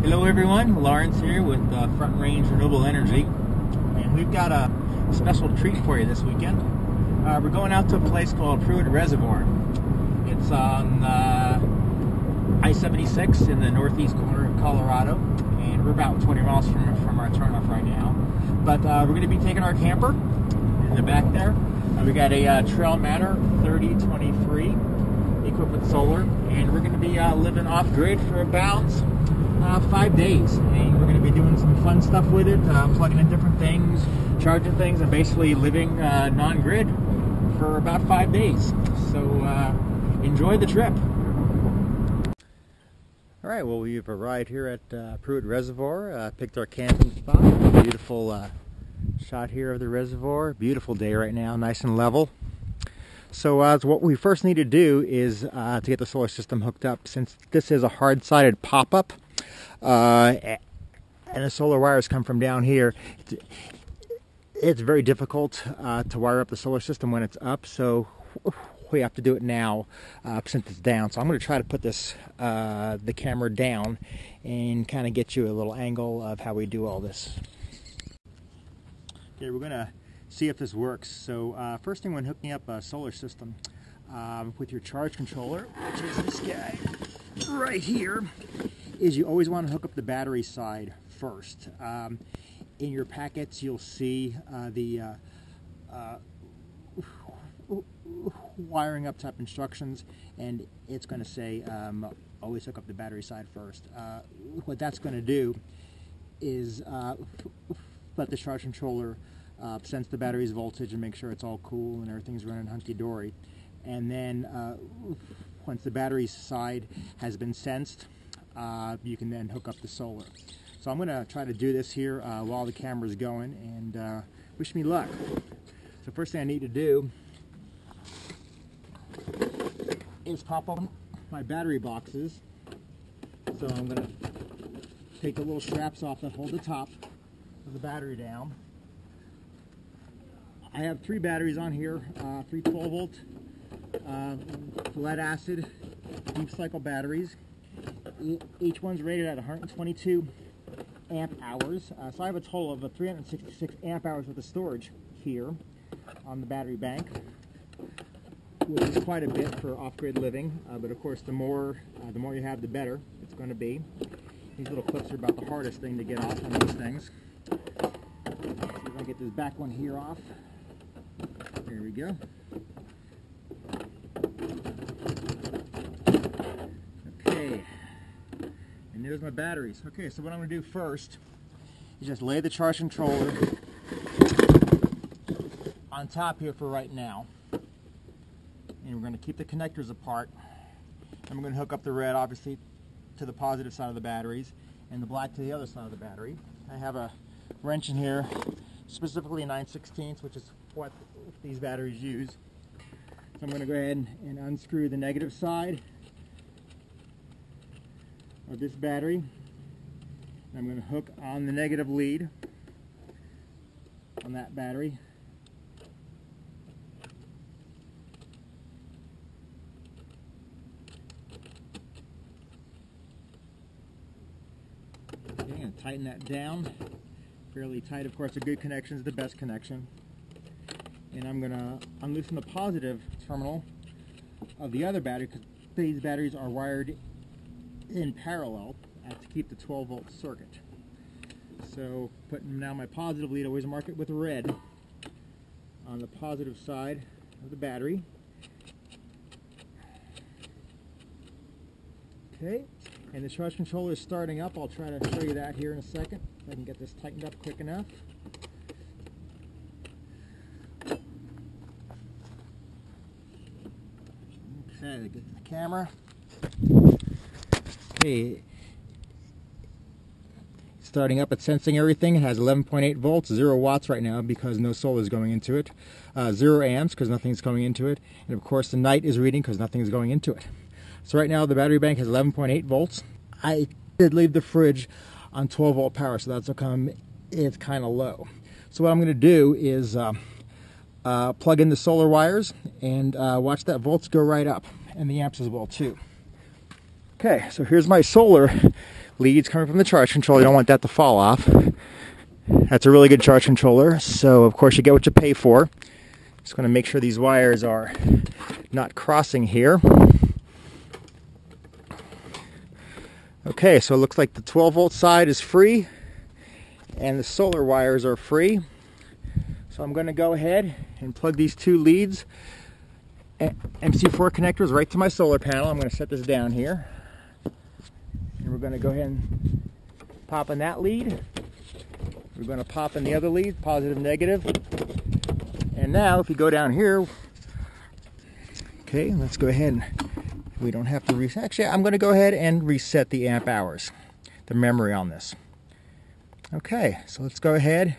Hello everyone, Lawrence here with Front Range Renewable Energy, and we've got a special treat for you this weekend. We're going out to a place called Prewitt Reservoir. It's on I-76 in the northeast corner of Colorado, and we're about 20 miles from our turnoff right now. But we're going to be taking our camper in the back there. We got a Trail Matter 3023 equipped with solar, and we're going to be living off-grid for about 5 days, and we're going to be doing some fun stuff with it, plugging in different things, charging things, and basically living non-grid for about 5 days. So enjoy the trip. All right, well, we've arrived here at Prewitt Reservoir, picked our camping spot. Beautiful shot here of the reservoir. Beautiful day right now, nice and level. So what we first need to do is to get the solar system hooked up. Since this is a hard-sided pop-up, and the solar wires come from down here, it's very difficult to wire up the solar system when it's up, so we have to do it now since it's down. So I'm going to try to put this the camera down and kind of get you a little angle of how we do all this. Okay, we're going to see if this works. So first thing when hooking up a solar system with your charge controller, which is this guy right here, is you always want to hook up the battery side first. In your packets you'll see the wiring up type instructions, and it's going to say always hook up the battery side first. What that's going to do is let the charge controller sense the battery's voltage and make sure it's all cool and everything's running hunky-dory. And then once the battery side has been sensed, you can then hook up the solar. So I'm going to try to do this here while the camera's going, and wish me luck. So first thing I need to do is pop open my battery boxes. So I'm going to take the little straps off that hold the top of the battery down. I have 3 batteries on here, 3 12-volt lead acid deep cycle batteries. Each one's rated at 122 amp hours. So I have a total of 366 amp hours worth of storage here on the battery bank, which is quite a bit for off-grid living. But of course, the more you have, the better it's going to be. These little clips are about the hardest thing to get off on these things. Let's see if I get this back one here off. There we go. Okay, and there's my batteries. Okay, so what I'm going to do first is just lay the charge controller on top here for right now, and we're going to keep the connectors apart, and we're going to hook up the red obviously to the positive side of the batteries and the black to the other side of the battery. I have a wrench in here, specifically a 9/16, which is what these batteries use. So I'm going to go ahead and unscrew the negative side of this battery. I'm going to hook on the negative lead on that battery. Okay, and tighten that down fairly tight. Of course, a good connection is the best connection. And I'm going to unloosen the positive terminal of the other battery, because these batteries are wired in parallel to keep the 12-volt circuit. So putting now my positive lead, always mark it with red on the positive side of the battery. Okay, and the charge controller is starting up. I'll try to show you that here in a second, if I can get this tightened up quick enough. Okay, get the camera. Okay, starting up, it's sensing everything. It has 11.8 volts, 0 watts right now because no solar is going into it. 0 amps because nothing's going into it. And of course the night is reading because nothing is going into it. So right now the battery bank has 11.8 volts. I did leave the fridge on 12-volt power, so that's how come it's kind of low. So what I'm going to do is plug in the solar wires and watch that volts go right up, and the amps as well too. Okay, so here's my solar leads coming from the charge controller. You don't want that to fall off. That's a really good charge controller, so of course you get what you pay for. Just going to make sure these wires are not crossing here. Okay, so it looks like the 12-volt side is free and the solar wires are free. So I'm going to go ahead and plug these two leads, MC4 connectors, right to my solar panel. I'm going to set this down here. And we're going to go ahead and pop in that lead. We're going to pop in the other lead, positive, negative. And now if you go down here, okay, let's go ahead and we don't have to reset. Actually, I'm going to go ahead and reset the amp hours, the memory on this. Okay, so let's go ahead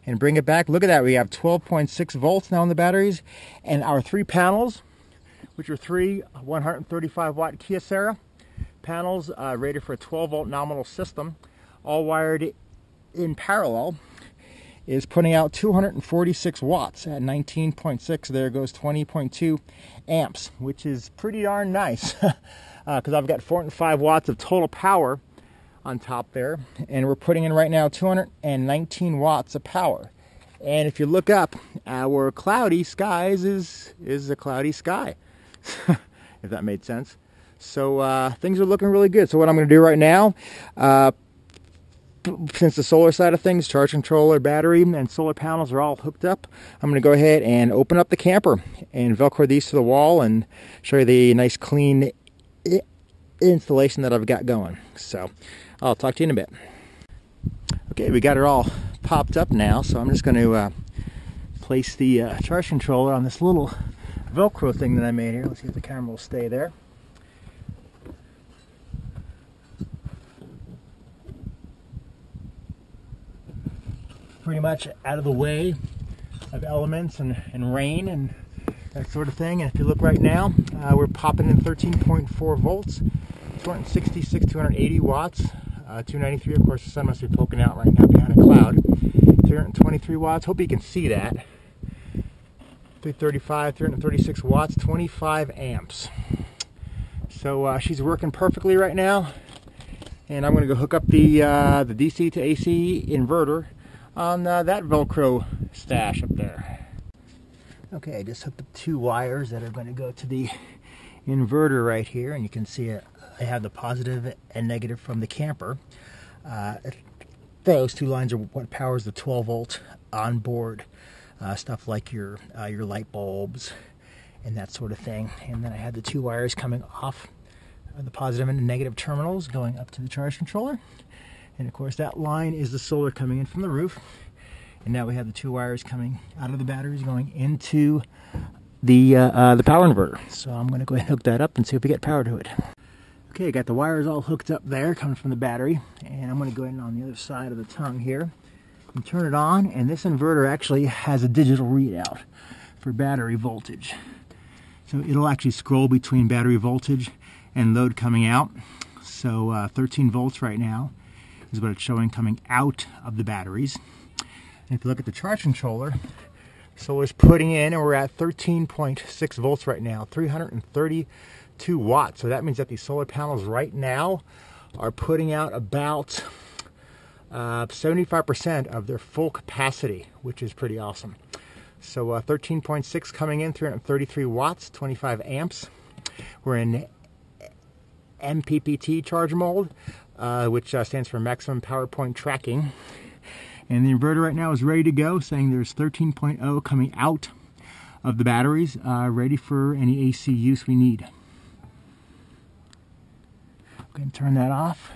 and bring it back. Look at that, we have 12.6 volts now in the batteries, and our 3 panels, which are 3 135 watt Kyocera panels, rated for a 12-volt nominal system, all wired in parallel, is putting out 246 watts at 19.6. There goes 20.2 amps, which is pretty darn nice because I've got 405 watts of total power on top there, and we're putting in right now 219 watts of power. And if you look up, our cloudy skies is a cloudy sky, if that made sense. So things are looking really good. So what I'm going to do right now, since the solar side of things, charge controller, battery, and solar panels are all hooked up, I'm going to go ahead and open up the camper and Velcro these to the wall and show you the nice clean installation that I've got going. So I'll talk to you in a bit. Okay, we got it all popped up now, so I'm just going to place the charge controller on this little Velcro thing that I made here. Let's see if the camera will stay there. Pretty much out of the way of elements and rain and that sort of thing. And if you look right now, we're popping in 13.4 volts, 266, 280 watts, 293. Of course, the sun must be poking out right now behind a cloud. 323 watts. Hope you can see that. 335, 336 watts, 25 amps. So she's working perfectly right now. And I'm going to go hook up the DC to AC inverter on that Velcro stash up there. Okay, I just hooked up 2 wires that are going to go to the inverter right here, and you can see it. I have the positive and negative from the camper. Those 2 lines are what powers the 12-volt onboard stuff like your light bulbs and that sort of thing. And then I had the 2 wires coming off the positive and the negative terminals going up to the charge controller. And of course that line is the solar coming in from the roof. And now we have the 2 wires coming out of the batteries going into the power inverter. So I'm going to go ahead and hook that up and see if we get power to it. Okay, I got the wires all hooked up there coming from the battery. And I'm going to go ahead and on the other side of the tongue here and turn it on. And this inverter actually has a digital readout for battery voltage. So it'll actually scroll between battery voltage and load coming out. So 13 volts right now is what it's showing coming out of the batteries. And if you look at the charge controller, solar's putting in, and we're at 13.6 volts right now, 332 watts. So that means that these solar panels right now are putting out about 75% of their full capacity, which is pretty awesome. So 13.6 coming in, 333 watts, 25 amps. We're in MPPT charge mode, which stands for maximum power point tracking. And the inverter right now is ready to go, saying there's 13.0 coming out of the batteries, ready for any AC use we need. I'm going to turn that off.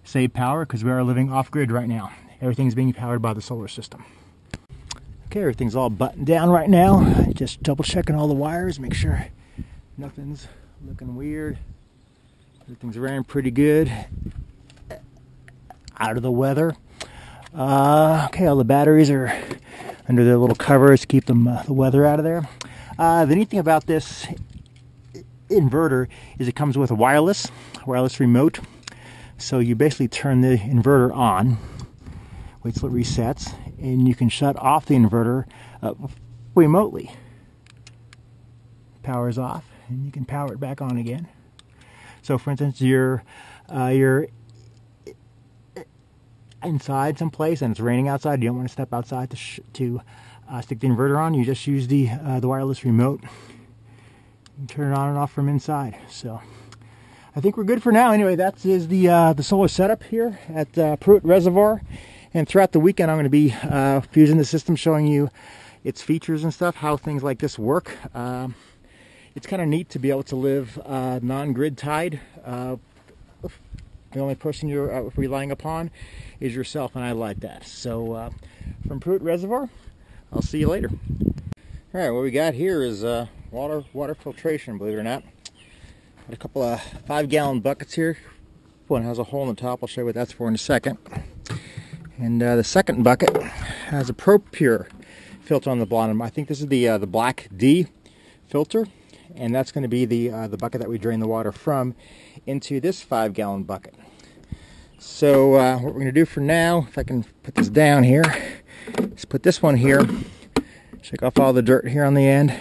Save power, because we are living off-grid right now. Everything's being powered by the solar system. Okay, everything's all buttoned down right now. Just double checking all the wires, make sure nothing's looking weird. Everything's running pretty good. Out of the weather. Okay, all the batteries are under their little covers to keep them the weather out of there. The neat thing about this inverter is it comes with a wireless remote. So you basically turn the inverter on, wait till it resets, and you can shut off the inverter remotely. Power's off, and you can power it back on again. So for instance, you're inside someplace and it's raining outside, you don't want to step outside to stick the inverter on, you just use the wireless remote and turn it on and off from inside. So I think we're good for now. Anyway, that is the solar setup here at Prewitt Reservoir, and throughout the weekend I'm going to be fusing the system, showing you its features and stuff, how things like this work. It's kind of neat to be able to live non-grid tied. The only person you're relying upon is yourself, and I like that. So from Prewitt Reservoir, I'll see you later. All right, what we got here is water filtration, believe it or not. Got a couple of 5-gallon buckets here. One has a hole in the top. I'll show you what that's for in a second. And the second bucket has a ProPure filter on the bottom. I think this is the black D filter, and that's going to be the bucket that we drain the water from into this 5-gallon bucket. So what we're going to do for now, if I can put this down here, is put this one here, shake off all the dirt here on the end,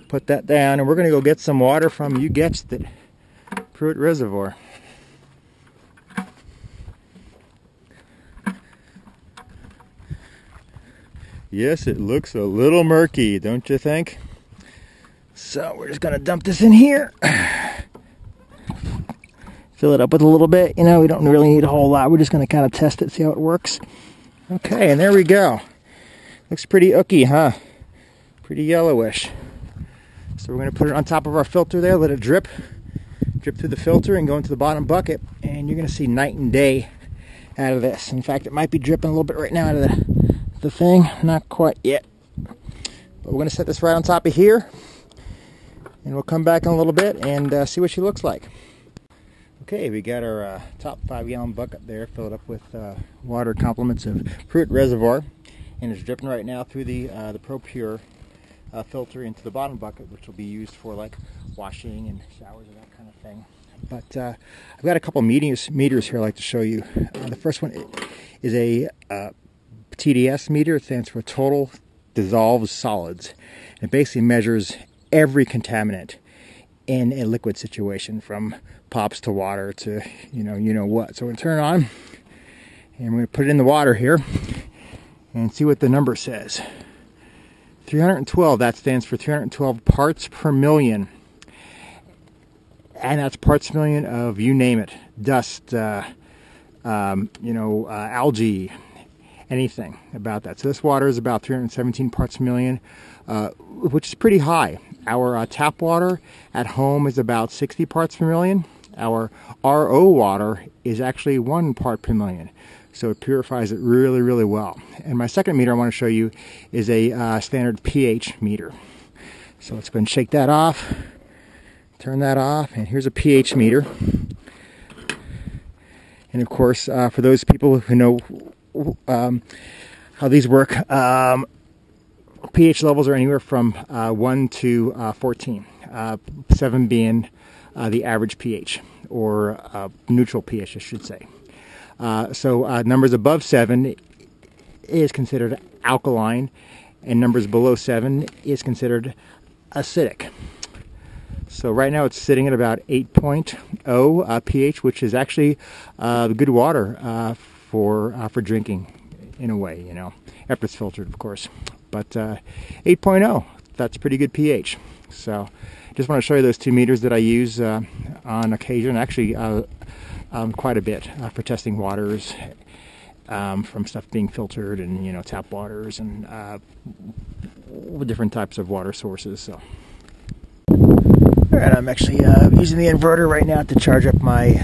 put that down, and we're going to go get some water from, you guessed it, Prewitt Reservoir. Yes, it looks a little murky, don't you think? So we're just going to dump this in here. Fill it up with a little bit. You know, we don't really need a whole lot. We're just going to kind of test it, see how it works. Okay, and there we go. Looks pretty ooky, huh? Pretty yellowish. So we're going to put it on top of our filter there, let it drip through the filter and go into the bottom bucket, and you're going to see night and day out of this. In fact, it might be dripping a little bit right now out of the thing. Not quite yet. But we're going to set this right on top of here, and we'll come back in a little bit and see what she looks like. Okay, we got our top 5-gallon bucket there, filled up with water compliments of Prewitt Reservoir, and it's dripping right now through the ProPure filter into the bottom bucket, which will be used for like washing and showers and that kind of thing. But I've got a couple meters here I'd like to show you. The first one is a TDS meter. It stands for Total Dissolved Solids. And it basically measures every contaminant in a liquid situation, from pops to water to you know what. So we're going to turn it on, and we're going to put it in the water here and see what the number says. 312, that stands for 312 parts per million. And that's parts per million of, you name it, dust, algae, anything about that. So this water is about 317 parts per million, which is pretty high. Our tap water at home is about 60 parts per million. Our RO water is actually 1 part per million. So it purifies it really, really well. And my second meter I want to show you is a standard pH meter. So let's go ahead and shake that off, turn that off, and here's a pH meter. And of course, for those people who know how these work, pH levels are anywhere from 1 to 14, 7 being the average pH, or neutral pH, I should say. So numbers above 7 is considered alkaline, and numbers below 7 is considered acidic. So right now it's sitting at about 8.0 pH, which is actually good water for drinking, in a way, you know, after it's filtered, of course. But 8.0, that's pretty good pH. So just want to show you those 2 meters that I use on occasion, actually quite a bit, for testing waters from stuff being filtered, and tap waters and different types of water sources. So, all right, I'm actually using the inverter right now to charge up my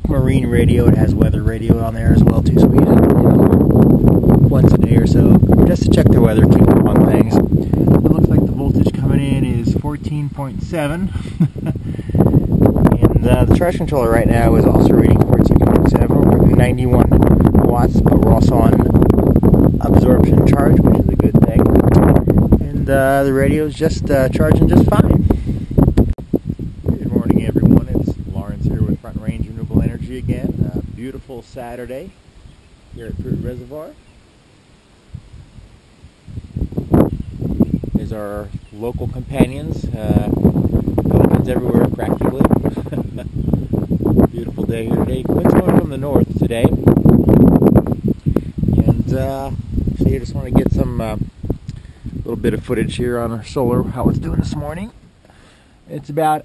marine radio. It has weather radio on there as well too, so we once a day or so just to check the weather, keep up on things. It looks like the voltage coming in is 14.7. The charge controller right now is also reading 14.7. We're getting 91 watts, but we're also on absorption charge, which is a good thing. And the radio is just charging just fine. Good morning, everyone. It's Lawrence here with Front Range Renewable Energy again. Beautiful Saturday here at Prewitt Reservoir. Here's our local companions. gallons everywhere practically. Beautiful day here today. Wind's coming from the north today. And so I just want to get some little bit of footage here on our solar, how it's doing this morning. It's about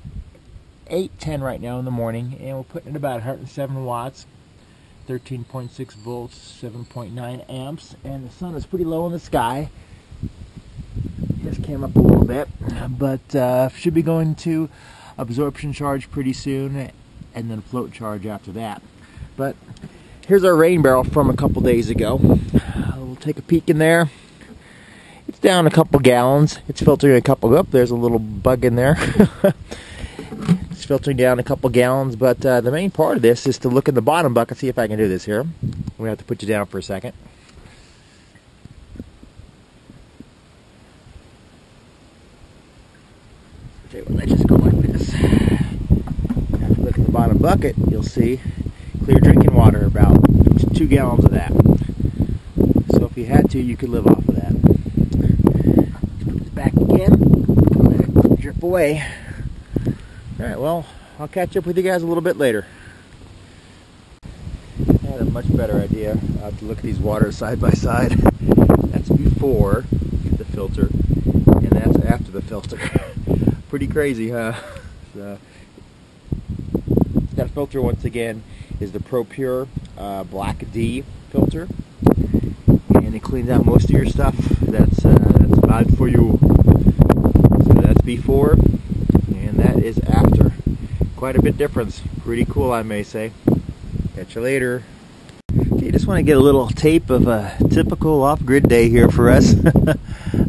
8:10 right now in the morning, and we're putting in about 107 watts, 13.6 volts, 7.9 amps, and the sun is pretty low in the sky. Just came up a little bit, but should be going to absorption charge pretty soon, and then float charge after that. But here's our rain barrel from a couple days ago. We'll take a peek in there. It's down a couple gallons. It's filtering a couple. Oh, there's a little bug in there. It's filtering down a couple gallons, but the main part of this is to look in the bottom bucket. See if I can do this here. We have to put you down for a second. Okay, well, let's just go like this. If you look in the bottom bucket, you'll see clear drinking water, about 2 gallons of that. So if you had to, you could live off of that. Put this back again. Let it drip away. Alright, well, I'll catch up with you guys a little bit later. I had a much better idea to look at these waters side by side. That's before the filter, and that's after the filter. Pretty crazy, huh? So, that filter, once again, is the ProPure Black D filter, and it cleans out most of your stuff that's bad for you. So that's before, and that is after. Quite a bit difference. Pretty cool, I may say. Catch you later. Okay, just want to get a little tape of a typical off-grid day here for us.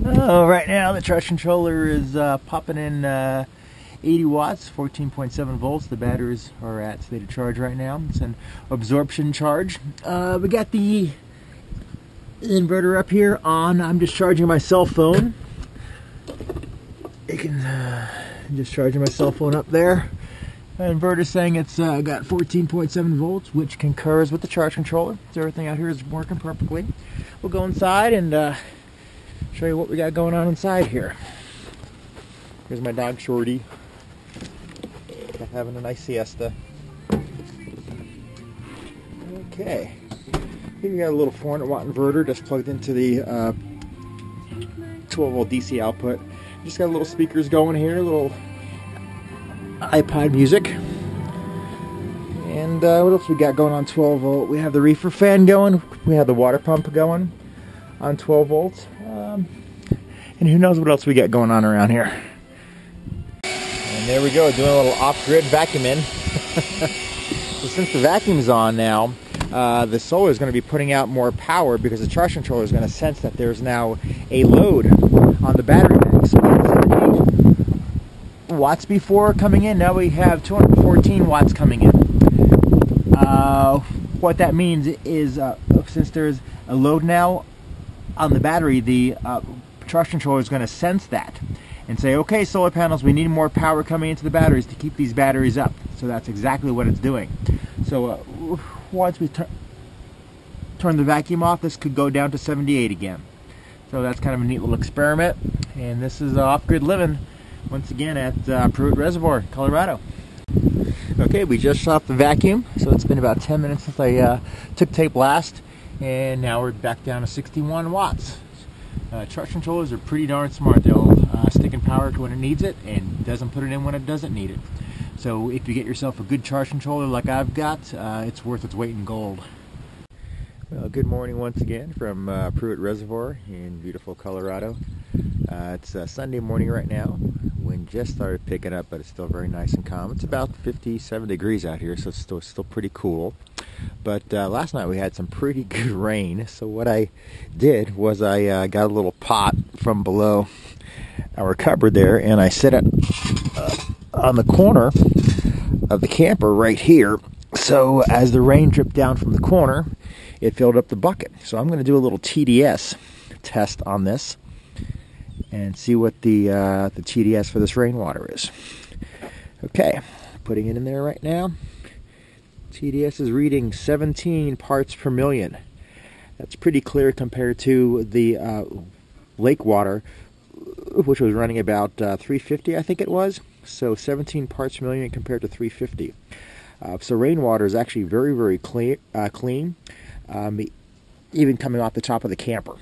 Oh, right now the charge controller is popping in 80 watts, 14.7 volts. The batteries are at state of charge right now. It's an absorption charge. We got the inverter up here on. I'm just charging my cell phone. You can just charging my cell phone up there. The inverter saying it's got 14.7 volts, which concurs with the charge controller. So everything out here is working perfectly. We'll go inside and show you what we got going on inside here. Here's my dog Shorty, having a nice siesta. Okay, here we got a little 400 watt inverter just plugged into the 12 volt DC output. Just got a little speakers going here, a little iPod music. And what else we got going on 12 volt? We have the reefer fan going. We have the water pump going on 12 volts. And who knows what else we got going on around here. And there we go, doing a little off-grid vacuuming. So since the vacuum's on now, the solar is going to be putting out more power because the charge controller is going to sense that there's now a load on the battery bank. So 78 watts before coming in, now we have 214 watts coming in. What that means is since there's a load now on the battery, the charge controller is going to sense that and say, okay, solar panels, we need more power coming into the batteries to keep these batteries up. So that's exactly what it's doing. So once we turn the vacuum off, this could go down to 78 again. So that's kind of a neat little experiment. And this is off-grid living once again at Prewitt Reservoir, Colorado. Okay, we just shot the vacuum, so it's been about 10 minutes since I took tape last, and now we're back down to 61 watts. Charge controllers are pretty darn smart. They'll stick in power when it needs it and doesn't put it in when it doesn't need it. So if you get yourself a good charge controller like I've got, it's worth its weight in gold. Well, good morning once again from Prewitt Reservoir in beautiful Colorado. It's Sunday morning right now. Wind just started picking up, but it's still very nice and calm. It's about 57 degrees out here, so it's still pretty cool. But last night we had some pretty good rain, so what I did was I got a little pot from below our cupboard there, and I set it on the corner of the camper right here. So as the rain dripped down from the corner, it filled up the bucket. So I'm going to do a little TDS test on this and see what the TDS for this rainwater is. Okay, putting it in there right now. TDS is reading 17 parts per million. That's pretty clear compared to the lake water, which was running about 350, I think it was. So 17 parts per million compared to 350. So rainwater is actually very, very clean, even coming off the top of the camper.